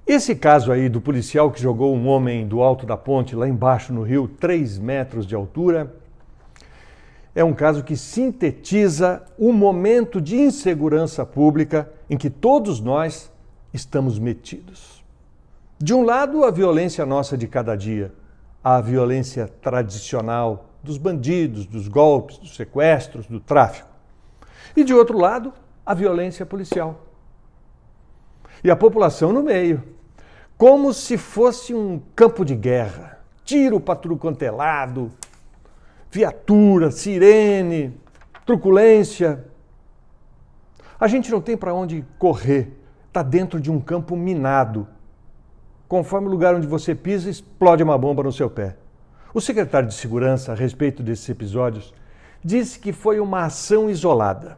Esse caso aí do policial que jogou um homem do alto da ponte, lá embaixo no rio, 3 metros de altura, é um caso que sintetiza o momento de insegurança pública em que todos nós estamos metidos. De um lado, a violência nossa de cada dia, a violência tradicional dos bandidos, dos golpes, dos sequestros, do tráfico. E de outro lado, a violência policial. E a população no meio, como se fosse um campo de guerra. Tiro para tudo quanto é lado, viatura, sirene, truculência. A gente não tem para onde correr, está dentro de um campo minado. Conforme o lugar onde você pisa, explode uma bomba no seu pé. O secretário de Segurança, a respeito desses episódios, disse que foi uma ação isolada.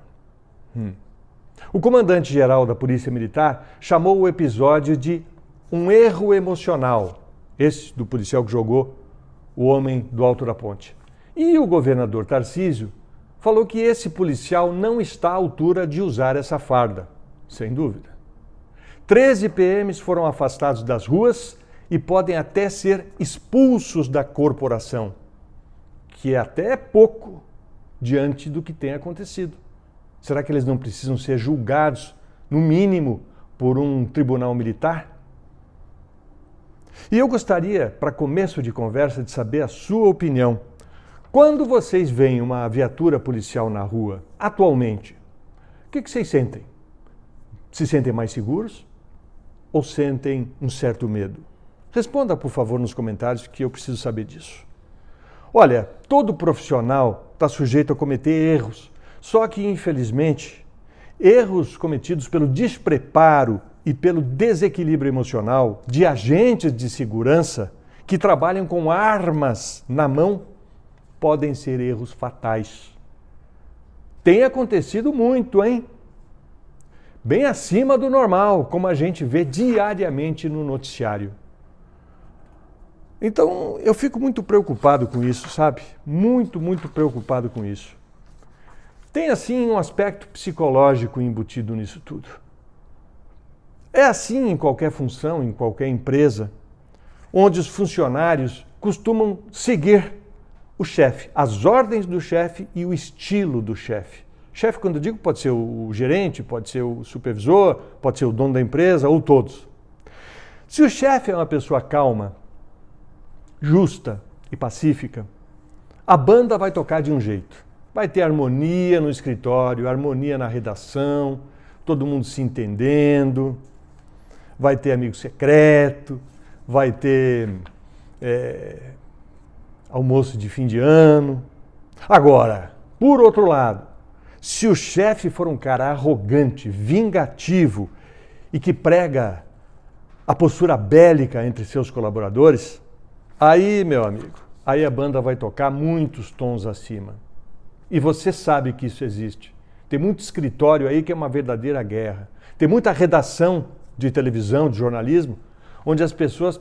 O comandante-geral da Polícia Militar chamou o episódio de um erro emocional, esse do policial que jogou o homem do alto da ponte. E o governador Tarcísio falou que esse policial não está à altura de usar essa farda, sem dúvida. 13 PMs foram afastados das ruas e podem até ser expulsos da corporação, que é até pouco diante do que tem acontecido. Será que eles não precisam ser julgados, no mínimo, por um tribunal militar? E eu gostaria, para começo de conversa, de saber a sua opinião. Quando vocês veem uma viatura policial na rua, atualmente, o que vocês sentem? Se sentem mais seguros ou sentem um certo medo? Responda, por favor, nos comentários, que eu preciso saber disso. Olha, todo profissional está sujeito a cometer erros, só que, infelizmente, erros cometidos pelo despreparo e pelo desequilíbrio emocional de agentes de segurança que trabalham com armas na mão podem ser erros fatais. Tem acontecido muito, hein? Bem acima do normal, como a gente vê diariamente no noticiário. Então, eu fico muito preocupado com isso, sabe? Muito preocupado com isso. Tem, assim, um aspecto psicológico embutido nisso tudo. É assim em qualquer função, em qualquer empresa, onde os funcionários costumam seguir o chefe, as ordens do chefe e o estilo do chefe. Chefe, quando eu digo, pode ser o gerente, pode ser o supervisor, pode ser o dono da empresa ou todos. Se o chefe é uma pessoa calma, justa e pacífica, a banda vai tocar de um jeito. Vai ter harmonia no escritório, harmonia na redação, todo mundo se entendendo, vai ter amigo secreto, vai ter almoço de fim de ano. Agora, por outro lado, se o chefe for um cara arrogante, vingativo e que prega a postura bélica entre seus colaboradores, aí, meu amigo, aí a banda vai tocar muitos tons acima. E você sabe que isso existe. Tem muito escritório aí que é uma verdadeira guerra. Tem muita redação de televisão, de jornalismo, onde as pessoas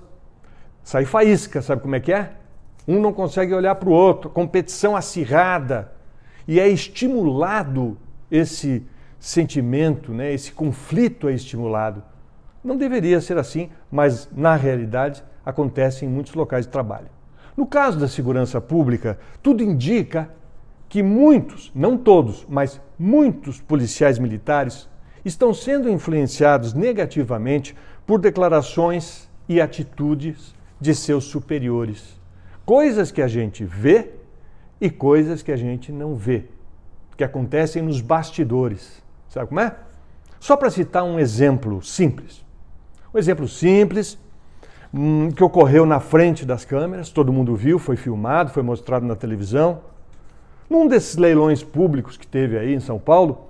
saem faísca, sabe como é que é? Um não consegue olhar para o outro, competição acirrada. E é estimulado esse sentimento, né? Esse conflito é estimulado. Não deveria ser assim, mas na realidade acontece em muitos locais de trabalho. No caso da segurança pública, tudo indica que muitos, não todos, mas muitos policiais militares estão sendo influenciados negativamente por declarações e atitudes de seus superiores. Coisas que a gente vê e coisas que a gente não vê, que acontecem nos bastidores. Sabe como é? Só para citar um exemplo simples. Um exemplo simples que ocorreu na frente das câmeras, todo mundo viu, foi filmado, foi mostrado na televisão. Num desses leilões públicos que teve aí em São Paulo,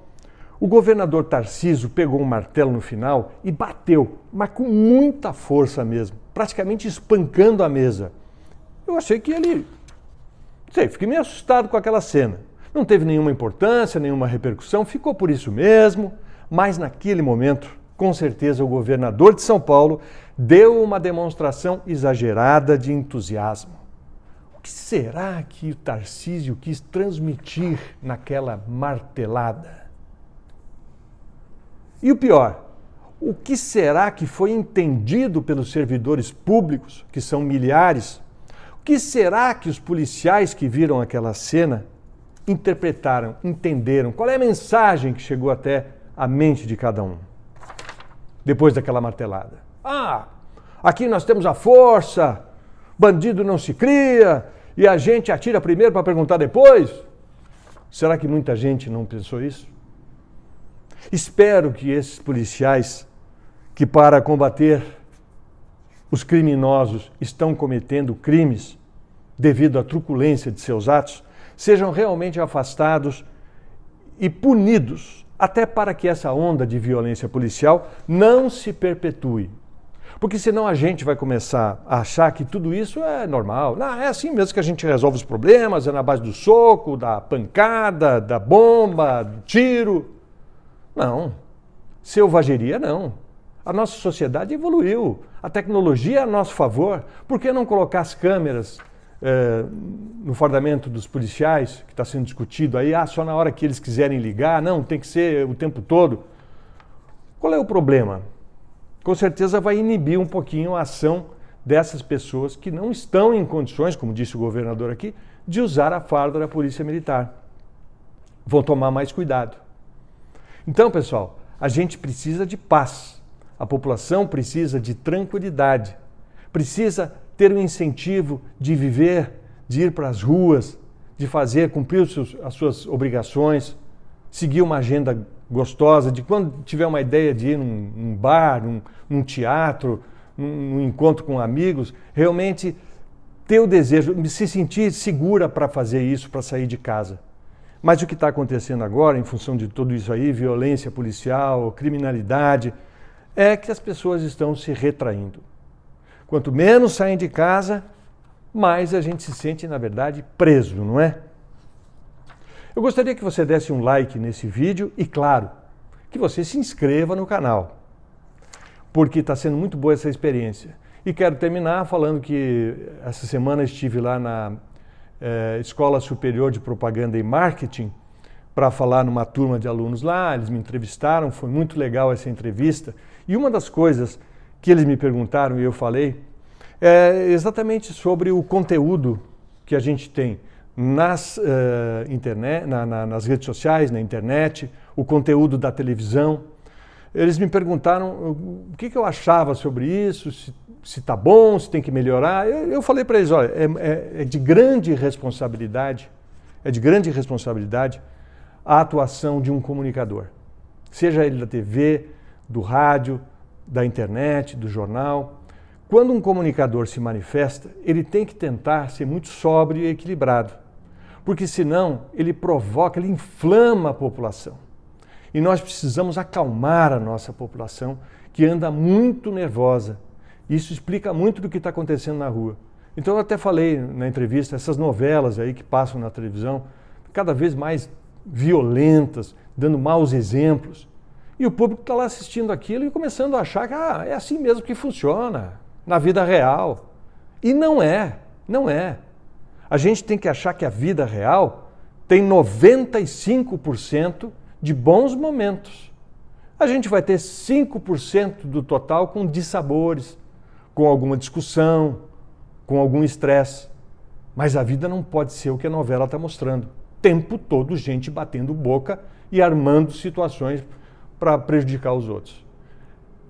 o governador Tarcísio pegou um martelo no final e bateu, mas com muita força mesmo, praticamente espancando a mesa. Eu achei que ele... fiquei meio assustado com aquela cena. Não teve nenhuma importância, nenhuma repercussão, ficou por isso mesmo, mas naquele momento, com certeza, o governador de São Paulo deu uma demonstração exagerada de entusiasmo. O que será que o Tarcísio quis transmitir naquela martelada? E o pior, O que será que foi entendido pelos servidores públicos, que são milhares? O que será que os policiais que viram aquela cena interpretaram, entenderam? Qual é a mensagem que chegou até a mente de cada um? Depois daquela martelada. Aqui nós temos a força, bandido não se cria e a gente atira primeiro para perguntar depois? Será que muita gente não pensou isso? Espero que esses policiais que para combater os criminosos estão cometendo crimes devido à truculência de seus atos, sejam realmente afastados e punidos, até para que essa onda de violência policial não se perpetue. Porque senão a gente vai começar a achar que tudo isso é normal. Não, é assim mesmo que a gente resolve os problemas, é na base do soco, da pancada, da bomba, do tiro. Não. Selvageria, não. A nossa sociedade evoluiu. A tecnologia é a nosso favor. Por que não colocar as câmeras no fardamento dos policiais, que está sendo discutido aí, só na hora que eles quiserem ligar? Não, tem que ser o tempo todo. Qual é o problema? Com certeza vai inibir um pouquinho a ação dessas pessoas que não estão em condições, como disse o governador aqui, de usar a farda da Polícia Militar. Vão tomar mais cuidado. Então, pessoal, a gente precisa de paz. A população precisa de tranquilidade. Precisa ter um incentivo de viver, de ir para as ruas, de fazer, cumprir as suas obrigações, seguir uma agenda gostosa, de quando tiver uma ideia de ir num bar, num teatro, num encontro com amigos, realmente ter o desejo, se sentir segura para fazer isso, para sair de casa. Mas o que está acontecendo agora, em função de tudo isso aí, violência policial, criminalidade, é que as pessoas estão se retraindo. Quanto menos saem de casa, mais a gente se sente, na verdade, preso, não é? Eu gostaria que você desse um like nesse vídeo e, claro, que você se inscreva no canal, porque está sendo muito boa essa experiência. E quero terminar falando que essa semana estive lá na Escola Superior de Propaganda e Marketing para falar numa turma de alunos lá, eles me entrevistaram, foi muito legal essa entrevista. E uma das coisas que eles me perguntaram e eu falei é exatamente sobre o conteúdo que a gente tem nas redes sociais, na internet, o conteúdo da televisão. Eles me perguntaram o que eu achava sobre isso, se está bom, se tem que melhorar. Eu falei para eles, olha, é de grande responsabilidade a atuação de um comunicador, seja ele da TV, do rádio, da internet, do jornal. Quando um comunicador se manifesta, ele tem que tentar ser muito sóbrio e equilibrado, porque senão ele provoca, ele inflama a população. E nós precisamos acalmar a nossa população, que anda muito nervosa. Isso explica muito do que está acontecendo na rua. Então eu até falei na entrevista, essas novelas aí que passam na televisão, cada vez mais violentas, dando maus exemplos. E o público está lá assistindo aquilo e começando a achar que é assim mesmo que funciona na vida real. E não é. A gente tem que achar que a vida real tem 95% de bons momentos. A gente vai ter 5% do total com dissabores, com alguma discussão, com algum estresse. Mas a vida não pode ser o que a novela está mostrando. O tempo todo gente batendo boca e armando situações para prejudicar os outros.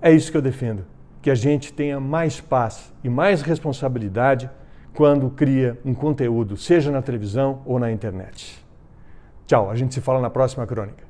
É isso que eu defendo, que a gente tenha mais paz e mais responsabilidade quando cria um conteúdo, seja na televisão ou na internet. Tchau, a gente se fala na próxima crônica.